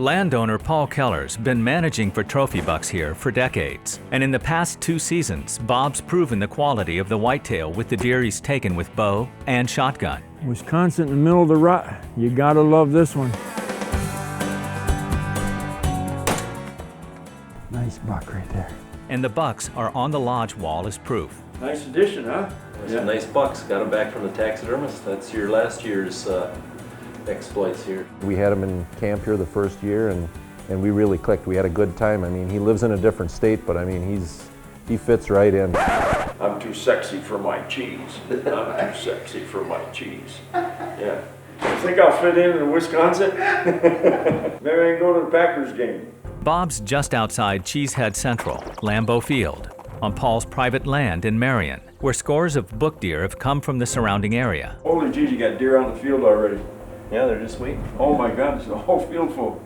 Landowner Paul Keller's been managing for trophy bucks here for decades. And in the past 2 seasons, Bob's proven the quality of the whitetail with the deer he's taken with bow and shotgun. Wisconsin in the middle of the rut. You gotta love this one. Nice buck right there. And the bucks are on the lodge wall as proof. Nice addition, huh? Some nice bucks. Got them back from the taxidermist. That's your last year's exploits here. We had him in camp here the first year, and we really clicked. We had a good time. I mean, he lives in a different state, but I mean, he fits right in. I'm too sexy for my cheese. I'm too sexy for my cheese. Yeah. I think I'll fit in Wisconsin. Maybe I can go to the Packers game. Bob's just outside Cheesehead Central, Lambeau Field, on Paul's private land in Marion, where scores of book deer have come from the surrounding area. Holy geez, you got deer on the field already. Yeah, they're just waiting. Oh my God, it's a whole field full.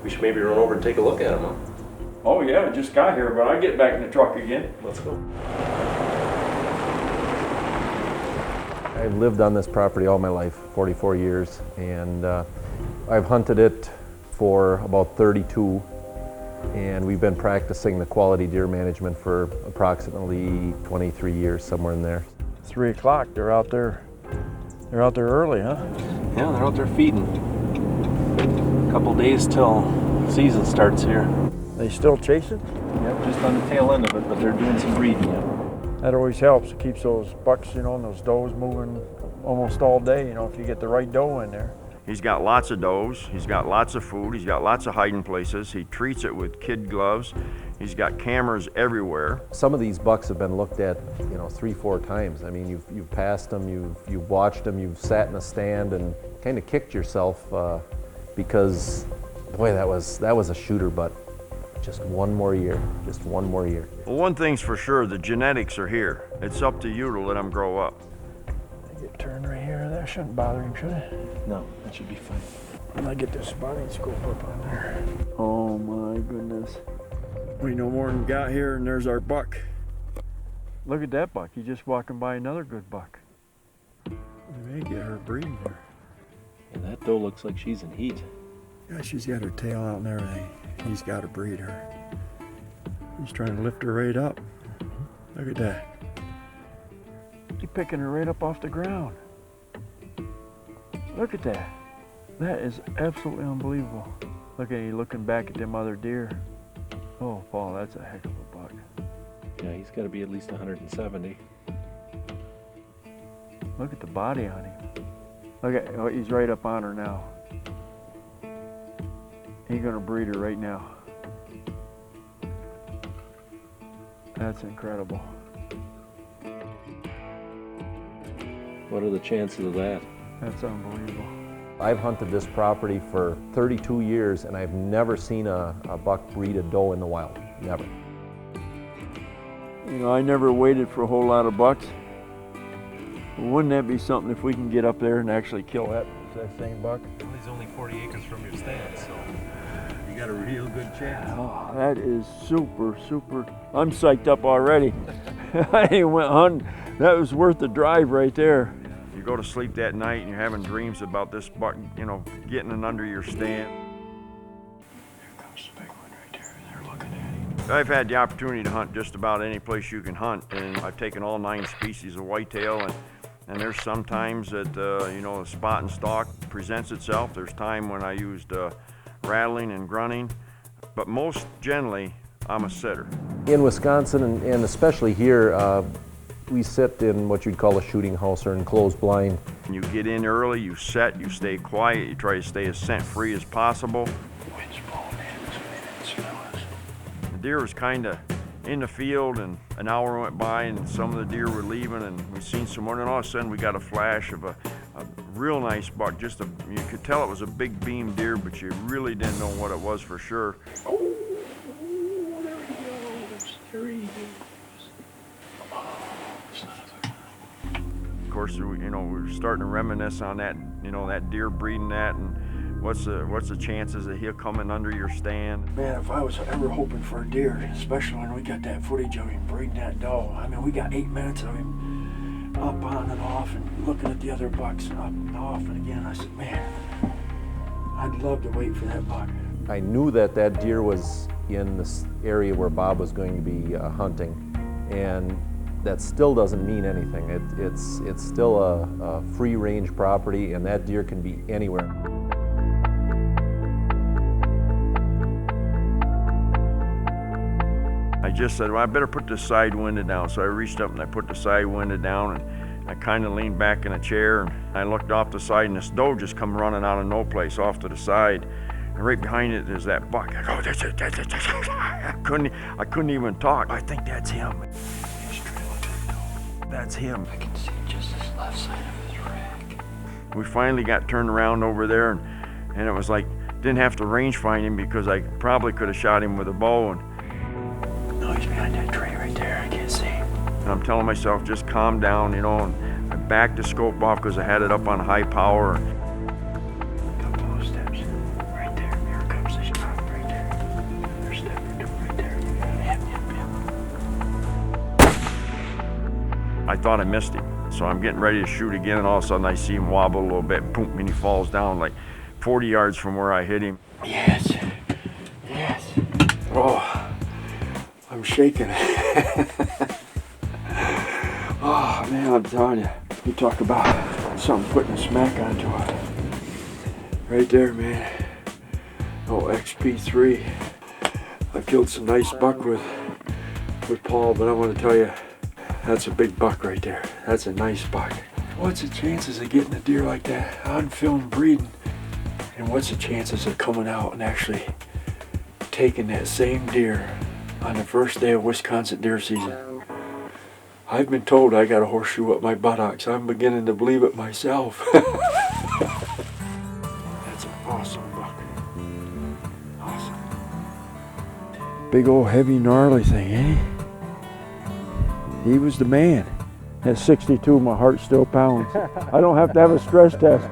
We should maybe run over and take a look at them, huh? Oh yeah, I just got here, but I'll get back in the truck again. Let's go. I've lived on this property all my life, 44 years, and I've hunted it for about 32, and we've been practicing the quality deer management for approximately 23 years, somewhere in there. 3 o'clock, they're out there early, huh? Yeah, they're out there feeding. A couple days till season starts here. They still chasing? Yep, just on the tail end of it, but they're doing some breeding, yeah. That always helps. It keeps those bucks, you know, and those does moving almost all day, you know, if you get the right doe in there. He's got lots of does, he's got lots of food, he's got lots of hiding places, he treats it with kid gloves, he's got cameras everywhere. Some of these bucks have been looked at, you know, 3-4 times. I mean, you've passed them, you've watched them, you've sat in a stand and kind of kicked yourself because, boy, that was a shooter, but just one more year. Well, one thing's for sure, the genetics are here. It's up to you to let them grow up. I get turned right here. That shouldn't bother him, should it? No, that should be fine. And I get this spotting scope up on there. Oh my goodness. We no more than got here and there's our buck. Look at that buck. He's just walking by another good buck. We may get her breeding here. And that doe looks like she's in heat. Yeah, she's got her tail out and everything. He's got to breed her. He's trying to lift her right up. Look at that. He's picking her right up off the ground. Look at that. That is absolutely unbelievable. Look at you looking back at them other deer. Oh, Paul, that's a heck of a buck. Yeah, he's got to be at least 170. Look at the body on him. Look at, oh, he's right up on her now. He's gonna breed her right now. That's incredible. What are the chances of that? That's unbelievable. I've hunted this property for 32 years and I've never seen a buck breed a doe in the wild, never. You know, I never waited for a whole lot of bucks. Wouldn't that be something if we can get up there and actually kill that same buck? Well, he's only 40 acres from your stand, so you got a real good chance. Oh, that is super, super. I'm psyched up already. I went hunting. That was worth the drive right there. You go to sleep that night and you're having dreams about this buck, you know, getting it under your stand. Here comes the big one right there. They're looking at him. I've had the opportunity to hunt just about any place you can hunt, and I've taken all 9 species of whitetail, and there's some times that, you know, the spot and stalk presents itself. There's time when I used rattling and grunting, but most generally, I'm a sitter. In Wisconsin, and especially here, we sit in what you'd call a shooting house or enclosed blind. You get in early, you set, you stay quiet, you try to stay as scent free as possible. Wind's blowing in, so we didn't smell us. The deer was kind of in the field, and an hour went by and some of the deer were leaving, and we seen some more, and all of a sudden we got a flash of a real nice buck. You could tell it was a big beam deer, but you really didn't know what it was for sure. Oh, there he goes. There he goes. Of course, you know, we're starting to reminisce on that, you know, that deer breeding that, and what's the chances that he'll come in under your stand. Man, if I was ever hoping for a deer, especially when we got that footage of him breeding that doe, I mean, we got 8 minutes of him up on and off and looking at the other bucks and up and off and again. I said, man, I'd love to wait for that buck. I knew that that deer was in this area where Bob was going to be hunting, and that still doesn't mean anything. It's still a free-range property, and that deer can be anywhere. I just said, well, I better put the side window down. So I reached up and I put the side window down, and I kind of leaned back in a chair, and I looked off the side, and this doe just come running out of no place off to the side. And right behind it is that buck. I go, that's it, that's it, that's it. I couldn't even talk. I think that's him. He's trailing that doe. That's him. I can see just his left side of his rack. We finally got turned around over there, and it was like, didn't have to range find him because I probably could have shot him with a bow. And No, he's behind that tree right there. I can't see him. And I'm telling myself, just calm down, you know, and I backed the scope off because I had it up on high power. A couple of steps. Right there. Here comes the spot right there. There's step or two right there. Yep. I thought I missed him. So I'm getting ready to shoot again, and all of a sudden I see him wobble a little bit, boom, and he falls down like 40 yards from where I hit him. Yes. Oh, I'm shaking. Oh man, I'm telling you, you talk about something putting a smack onto it. Right there, man. Oh, XP3. I killed some nice buck with Paul, but I want to tell you, that's a big buck right there. That's a nice buck. What's the chances of getting a deer like that on film breeding? And what's the chances of coming out and actually taking that same deer on the first day of Wisconsin deer season? I've been told I got a horseshoe up my buttocks. I'm beginning to believe it myself. That's an awesome buck. Awesome. Big old heavy gnarly thing, eh? He was the man. At 62, my heart still pounds. I don't have to have a stress test.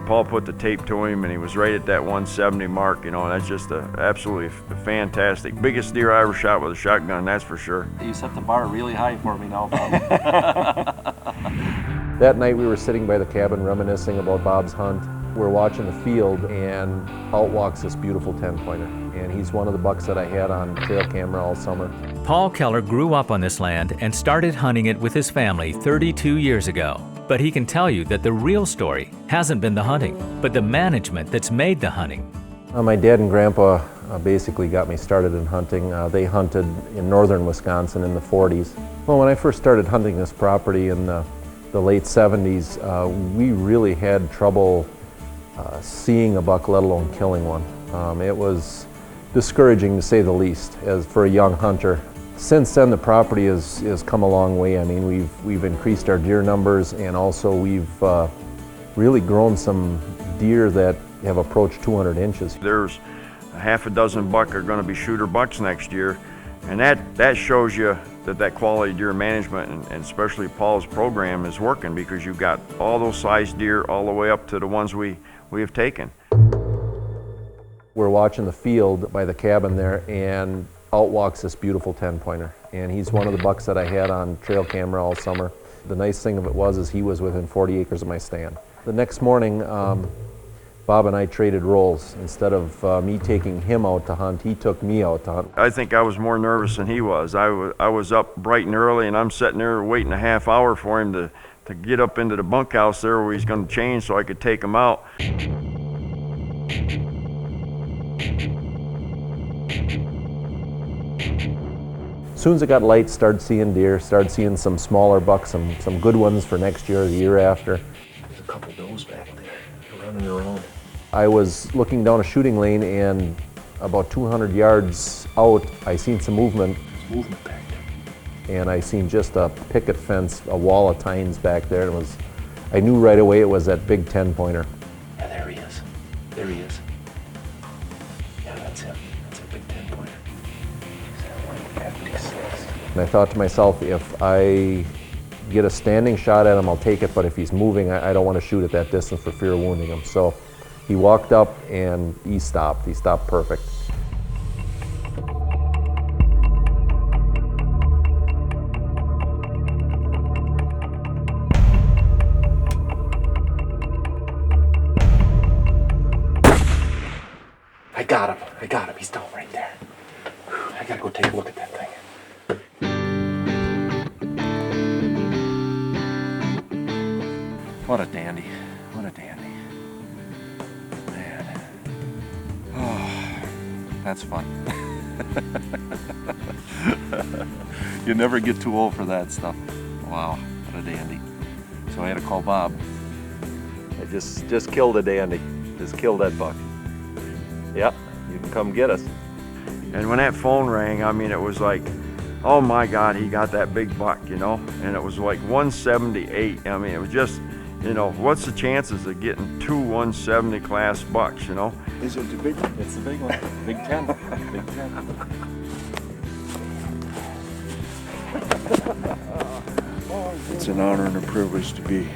Paul put the tape to him, and he was right at that 170 mark, you know, and that's just absolutely fantastic. Biggest deer I ever shot with a shotgun, that's for sure. You set the bar really high for me now, Bob. That night we were sitting by the cabin reminiscing about Bob's hunt. We're watching the field, and out walks this beautiful 10-pointer. And he's one of the bucks that I had on trail camera all summer. Paul Keller grew up on this land and started hunting it with his family 32 years ago. But he can tell you that the real story hasn't been the hunting, but the management that's made the hunting. My dad and grandpa basically got me started in hunting. They hunted in northern Wisconsin in the 40s. Well, when I first started hunting this property in the late 70s, we really had trouble seeing a buck, let alone killing one. It was discouraging to say the least as for a young hunter. Since then, the property has come a long way. I mean, we've increased our deer numbers, and also we've really grown some deer that have approached 200 inches. There's a half a dozen buck are going to be shooter bucks next year, and that shows you that quality deer management and especially Paul's program is working, because you've got all those size deer all the way up to the ones we have taken. We're watching the field by the cabin there, and out walks this beautiful 10-pointer. And he's one of the bucks that I had on trail camera all summer. The nice thing of it is he was within 40 acres of my stand. The next morning, Bob and I traded roles. Instead of me taking him out to hunt, he took me out to hunt. I think I was more nervous than he was. I was up bright and early, and I'm sitting there waiting a half hour for him to get up into the bunkhouse there where he's going to change so I could take him out. As soon as it got light, started seeing deer, started seeing some smaller bucks, some good ones for next year or the year after. There's a couple does back there. They're running around. I was looking down a shooting lane, and about 200 yards out, I seen some movement. There's movement back there. And I seen just a picket fence, a wall of tines back there. And I knew right away it was that big 10-pointer. Yeah, there he is. There he is. Yeah, that's him. That's a big 10-pointer. And I thought to myself, if I get a standing shot at him, I'll take it, but if he's moving, I don't want to shoot at that distance for fear of wounding him. So he walked up and he stopped. He stopped perfect. I got him. He's down right there. Whew, I gotta go take a look at that thing. What a dandy. What a dandy. Man. Oh, that's fun. You never get too old for that stuff. Wow, what a dandy. So I had to call Bob. I just killed a dandy. Just killed that buck. Yep, you can come get us. And when that phone rang, I mean, it was like, oh my God, he got that big buck, you know? And it was like 178. I mean, it was just, you know, what's the chances of getting 2 170 class bucks, you know? Is it the big one? It's the big one. Big 10. Big 10. It's an honor and a privilege to be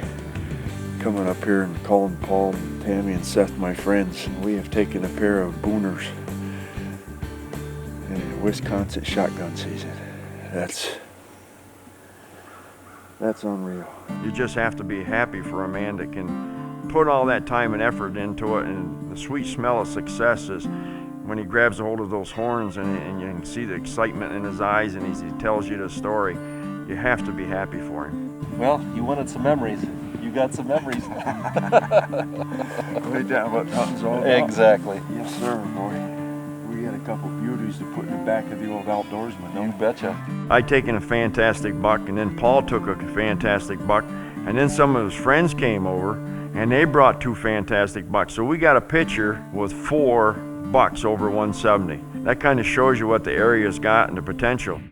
coming up here and calling Paul and Tammy and Seth my friends. We have taken a pair of booners in Wisconsin shotgun season. That's unreal. You just have to be happy for a man that can put all that time and effort into it, and the sweet smell of success is when he grabs a hold of those horns and you can see the excitement in his eyes and he tells you the story. You have to be happy for him. Well, you wanted some memories. You got some memories. Right down what hunting's all about. Exactly. Yes, sir, boy. We had a couple beauties to put in the back of the old outdoorsman. You betcha. I'd taken a fantastic buck, and then Paul took a fantastic buck, and then some of his friends came over and they brought 2 fantastic bucks. So we got a picture with 4 bucks over 170. That kind of shows you what the area's got and the potential.